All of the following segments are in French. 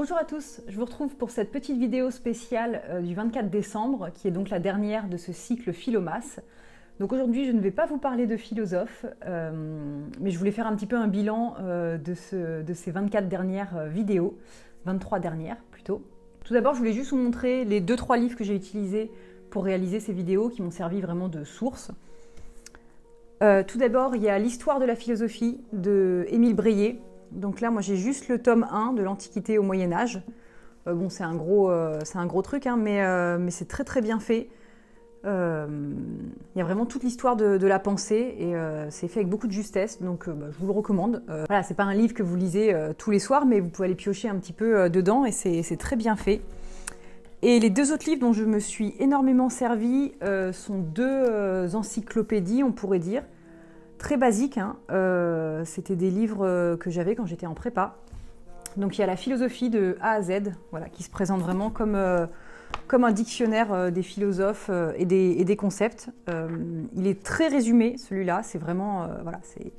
Bonjour à tous, je vous retrouve pour cette petite vidéo spéciale du 24 décembre, qui est donc la dernière de ce cycle Philomath. Donc aujourd'hui, je ne vais pas vous parler de philosophes, mais je voulais faire un petit peu un bilan de ces 24 dernières vidéos, 23 dernières plutôt. Tout d'abord, je voulais juste vous montrer les 2-3 livres que j'ai utilisés pour réaliser ces vidéos, qui m'ont servi vraiment de source. Tout d'abord, il y a l'histoire de la philosophie de Émile Breillet. Donc là, moi, j'ai juste le tome 1 de l'Antiquité au Moyen-Âge. Bon, c'est un gros truc, hein, mais c'est très très bien fait. Il y a vraiment toute l'histoire de la pensée et c'est fait avec beaucoup de justesse, donc je vous le recommande. Voilà, c'est pas un livre que vous lisez tous les soirs, mais vous pouvez aller piocher un petit peu dedans et c'est très bien fait. Et les 2 autres livres dont je me suis énormément servie sont 2 encyclopédies, on pourrait dire. Très basiques, hein. C'était des livres que j'avais quand j'étais en prépa. Donc il y a la philosophie de A à Z, voilà, qui se présente vraiment comme un dictionnaire des philosophes et des concepts. Il est très résumé, celui-là, c'est vraiment voilà, c'est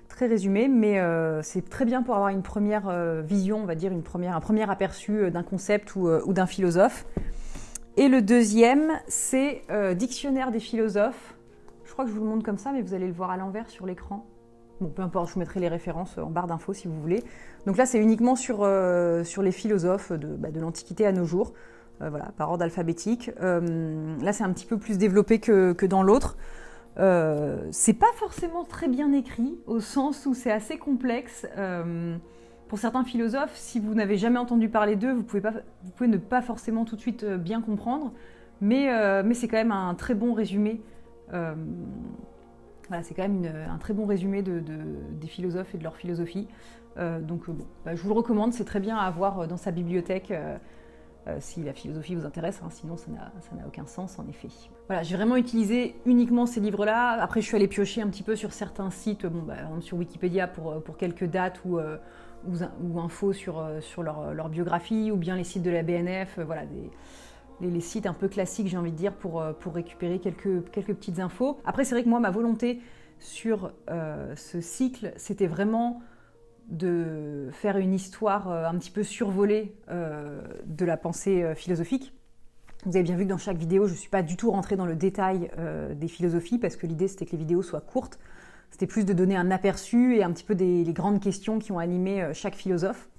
très résumé, mais c'est très bien pour avoir une première vision, on va dire, un premier aperçu d'un concept ou d'un philosophe. Et le deuxième, c'est Dictionnaire des philosophes. Je crois que je vous le montre comme ça, mais vous allez le voir à l'envers sur l'écran. Bon, peu importe, je vous mettrai les références en barre d'infos si vous voulez. Donc là, c'est uniquement sur les philosophes de l'Antiquité à nos jours, voilà, par ordre alphabétique. Là, c'est un petit peu plus développé que dans l'autre. C'est pas forcément très bien écrit, au sens où c'est assez complexe. Pour certains philosophes, si vous n'avez jamais entendu parler d'eux, vous pouvez ne pas forcément tout de suite bien comprendre, mais c'est quand même un très bon résumé. Voilà, c'est quand même un très bon résumé des philosophes et de leur philosophie. Donc bon, je vous le recommande, c'est très bien à avoir dans sa bibliothèque si la philosophie vous intéresse, hein, sinon ça n'a aucun sens en effet. Voilà, j'ai vraiment utilisé uniquement ces livres-là. Après, je suis allée piocher un petit peu sur certains sites, sur Wikipédia pour quelques dates ou infos sur leur biographie, ou bien les sites de la BNF, voilà, les sites un peu classiques, j'ai envie de dire, pour récupérer quelques petites infos. Après, c'est vrai que moi, ma volonté sur ce cycle, c'était vraiment de faire une histoire un petit peu survolée de la pensée philosophique. Vous avez bien vu que dans chaque vidéo, je ne suis pas du tout rentrée dans le détail des philosophies, parce que l'idée, c'était que les vidéos soient courtes. C'était plus de donner un aperçu et un petit peu les grandes questions qui ont animé chaque philosophe.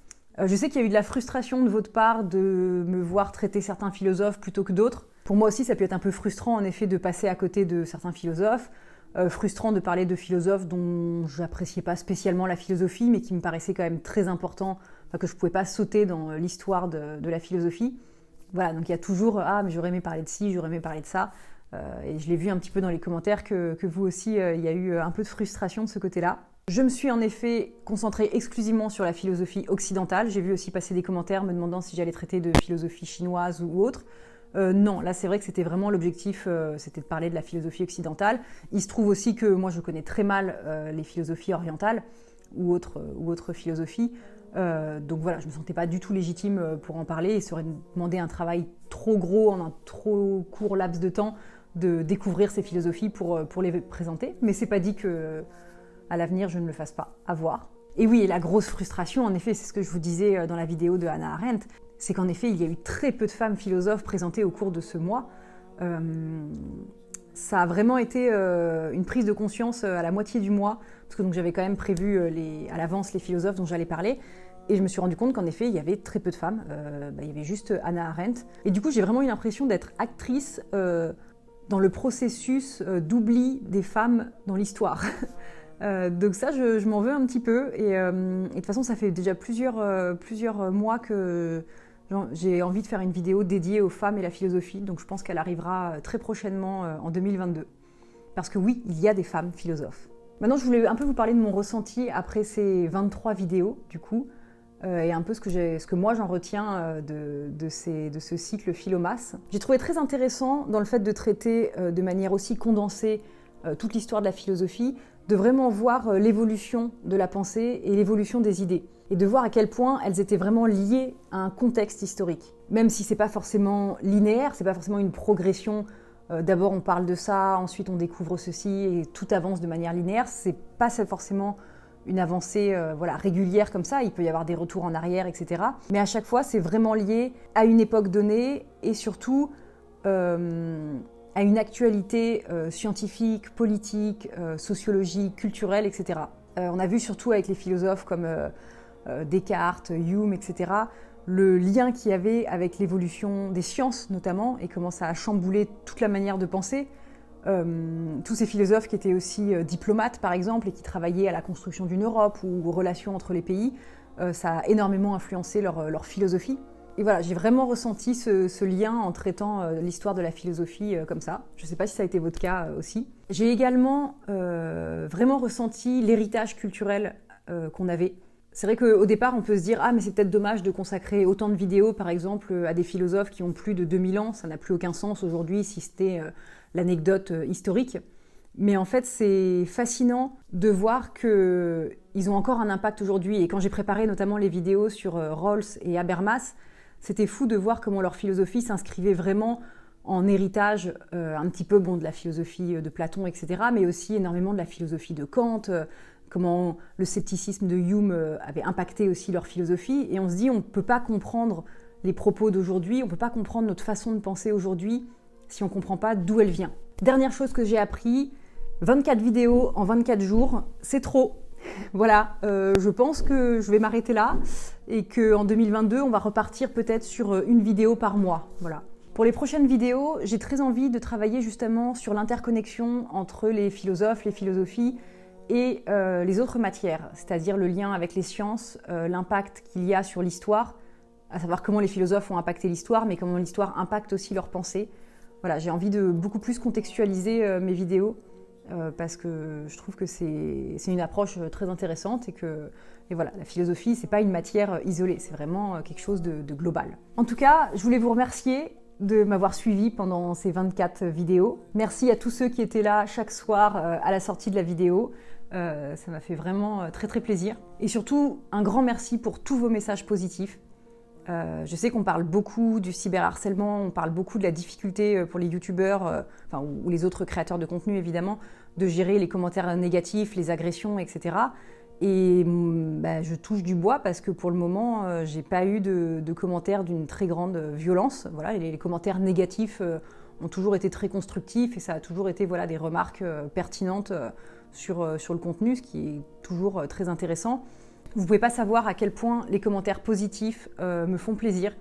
Je sais qu'il y a eu de la frustration de votre part de me voir traiter certains philosophes plutôt que d'autres. Pour moi aussi, ça peut être un peu frustrant, en effet, de passer à côté de certains philosophes. Frustrant de parler de philosophes dont je n'appréciais pas spécialement la philosophie, mais qui me paraissaient quand même très importants, que je ne pouvais pas sauter dans l'histoire de la philosophie. Voilà, donc il y a toujours « Ah, mais j'aurais aimé parler de ci, j'aurais aimé parler de ça ». Et je l'ai vu un petit peu dans les commentaires que vous aussi, il y a eu un peu de frustration de ce côté-là. Je me suis en effet concentrée exclusivement sur la philosophie occidentale. J'ai vu aussi passer des commentaires me demandant si j'allais traiter de philosophie chinoise ou autre. Non, là c'est vrai que c'était vraiment l'objectif, c'était de parler de la philosophie occidentale. Il se trouve aussi que moi je connais très mal les philosophies orientales ou autres philosophies. Donc voilà, je ne me sentais pas du tout légitime pour en parler et ça aurait demandé un travail trop gros en un trop court laps de temps de découvrir ces philosophies pour les présenter. Mais c'est pas dit que à l'avenir je ne le fasse pas, à voir. Et oui, et la grosse frustration, en effet, c'est ce que je vous disais dans la vidéo de Hannah Arendt, c'est qu'en effet, il y a eu très peu de femmes philosophes présentées au cours de ce mois. Ça a vraiment été une prise de conscience à la moitié du mois, parce que donc, j'avais quand même prévu à l'avance les philosophes dont j'allais parler, et je me suis rendu compte qu'en effet, il y avait très peu de femmes. Il y avait juste Hannah Arendt. Et du coup, j'ai vraiment eu l'impression d'être actrice dans le processus d'oubli des femmes dans l'histoire. Donc ça, je m'en veux un petit peu. Et de toute façon, ça fait déjà plusieurs mois que j'ai envie de faire une vidéo dédiée aux femmes et la philosophie. Donc je pense qu'elle arrivera très prochainement en 2022. Parce que oui, il y a des femmes philosophes. Maintenant, je voulais un peu vous parler de mon ressenti après ces 23 vidéos, du coup. Et un peu ce que moi j'en retiens de ce cycle Philomath. J'ai trouvé très intéressant dans le fait de traiter de manière aussi condensée toute l'histoire de la philosophie, de vraiment voir l'évolution de la pensée et l'évolution des idées, et de voir à quel point elles étaient vraiment liées à un contexte historique. Même si c'est pas forcément linéaire, c'est pas forcément une progression, d'abord on parle de ça, ensuite on découvre ceci, et tout avance de manière linéaire, c'est pas forcément une avancée voilà, régulière comme ça, il peut y avoir des retours en arrière, etc. Mais à chaque fois, c'est vraiment lié à une époque donnée et surtout à une actualité scientifique, politique, sociologique, culturelle, etc. On a vu surtout avec les philosophes comme Descartes, Hume, etc., le lien qu'il y avait avec l'évolution des sciences notamment et comment ça a chamboulé toute la manière de penser. Tous ces philosophes qui étaient aussi diplomates par exemple et qui travaillaient à la construction d'une Europe ou aux relations entre les pays, ça a énormément influencé leur philosophie. Et voilà, j'ai vraiment ressenti ce lien en traitant l'histoire de la philosophie comme ça. Je ne sais pas si ça a été votre cas aussi. J'ai également vraiment ressenti l'héritage culturel qu'on avait. C'est vrai qu'au départ, on peut se dire « Ah, mais c'est peut-être dommage de consacrer autant de vidéos, par exemple, à des philosophes qui ont plus de 2000 ans. Ça n'a plus aucun sens aujourd'hui si c'était l'anecdote historique. » Mais en fait, c'est fascinant de voir qu'ils ont encore un impact aujourd'hui. Et quand j'ai préparé notamment les vidéos sur Rawls et Habermas, c'était fou de voir comment leur philosophie s'inscrivait vraiment en héritage un petit peu de la philosophie de Platon, etc., mais aussi énormément de la philosophie de Kant, comment le scepticisme de Hume avait impacté aussi leur philosophie. Et on se dit, on ne peut pas comprendre les propos d'aujourd'hui, on ne peut pas comprendre notre façon de penser aujourd'hui si on ne comprend pas d'où elle vient. Dernière chose que j'ai appris, 24 vidéos en 24 jours, c'est trop. Voilà, je pense que je vais m'arrêter là et qu'en 2022, on va repartir peut-être sur une vidéo par mois. Voilà. Pour les prochaines vidéos, j'ai très envie de travailler justement sur l'interconnexion entre les philosophes, les philosophies et les autres matières, c'est-à-dire le lien avec les sciences, l'impact qu'il y a sur l'histoire, à savoir comment les philosophes ont impacté l'histoire, mais comment l'histoire impacte aussi leur pensée. Voilà, j'ai envie de beaucoup plus contextualiser mes vidéos parce que je trouve que c'est une approche très intéressante et voilà, la philosophie, c'est pas une matière isolée, c'est vraiment quelque chose de global. En tout cas, je voulais vous remercier de m'avoir suivi pendant ces 24 vidéos. Merci à tous ceux qui étaient là chaque soir à la sortie de la vidéo. Ça m'a fait vraiment très très plaisir. Et surtout, un grand merci pour tous vos messages positifs. Je sais qu'on parle beaucoup du cyberharcèlement, on parle beaucoup de la difficulté pour les youtubeurs, ou les autres créateurs de contenu évidemment, de gérer les commentaires négatifs, les agressions, etc. Et je touche du bois parce que pour le moment, j'ai pas eu de commentaires d'une très grande violence. Voilà, les commentaires négatifs ont toujours été très constructifs et ça a toujours été voilà, des remarques pertinentes sur le contenu, ce qui est toujours très intéressant. Vous ne pouvez pas savoir à quel point les commentaires positifs me font plaisir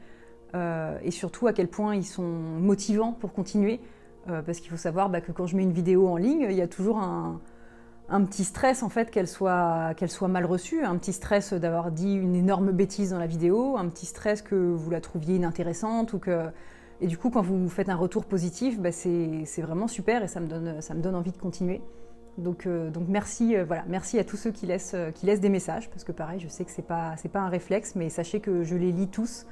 et surtout à quel point ils sont motivants pour continuer. Parce qu'il faut savoir que quand je mets une vidéo en ligne, il y a toujours un petit stress en fait qu'elle soit mal reçue, un petit stress d'avoir dit une énorme bêtise dans la vidéo, un petit stress que vous la trouviez inintéressante et du coup quand vous faites un retour positif, c'est vraiment super et ça me donne envie de continuer. Donc merci, merci à tous ceux qui laissent des messages parce que pareil, je sais que c'est pas un réflexe, mais sachez que je les lis tous,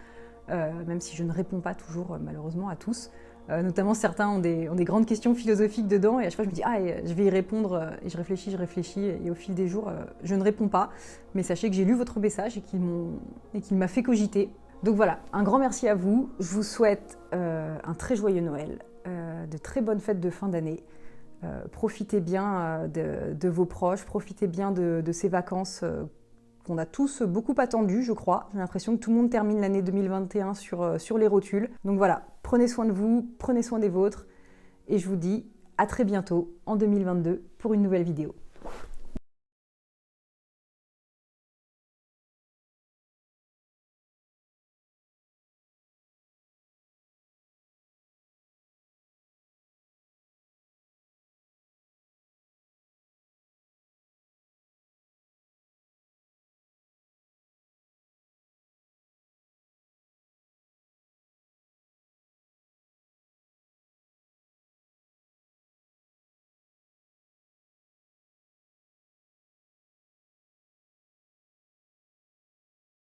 même si je ne réponds pas toujours malheureusement à tous. Notamment certains ont des grandes questions philosophiques dedans et à chaque fois je me dis je vais y répondre et je réfléchis et au fil des jours je ne réponds pas, mais sachez que j'ai lu votre message et qu'il m'a fait cogiter. Donc voilà, un grand merci à vous, je vous souhaite un très joyeux Noël, de très bonnes fêtes de fin d'année, profitez bien de vos proches, profitez bien de ces vacances qu'on a tous beaucoup attendu, je crois. J'ai l'impression que tout le monde termine l'année 2021 sur les rotules. Donc voilà, prenez soin de vous, prenez soin des vôtres, et je vous dis à très bientôt en 2022 pour une nouvelle vidéo.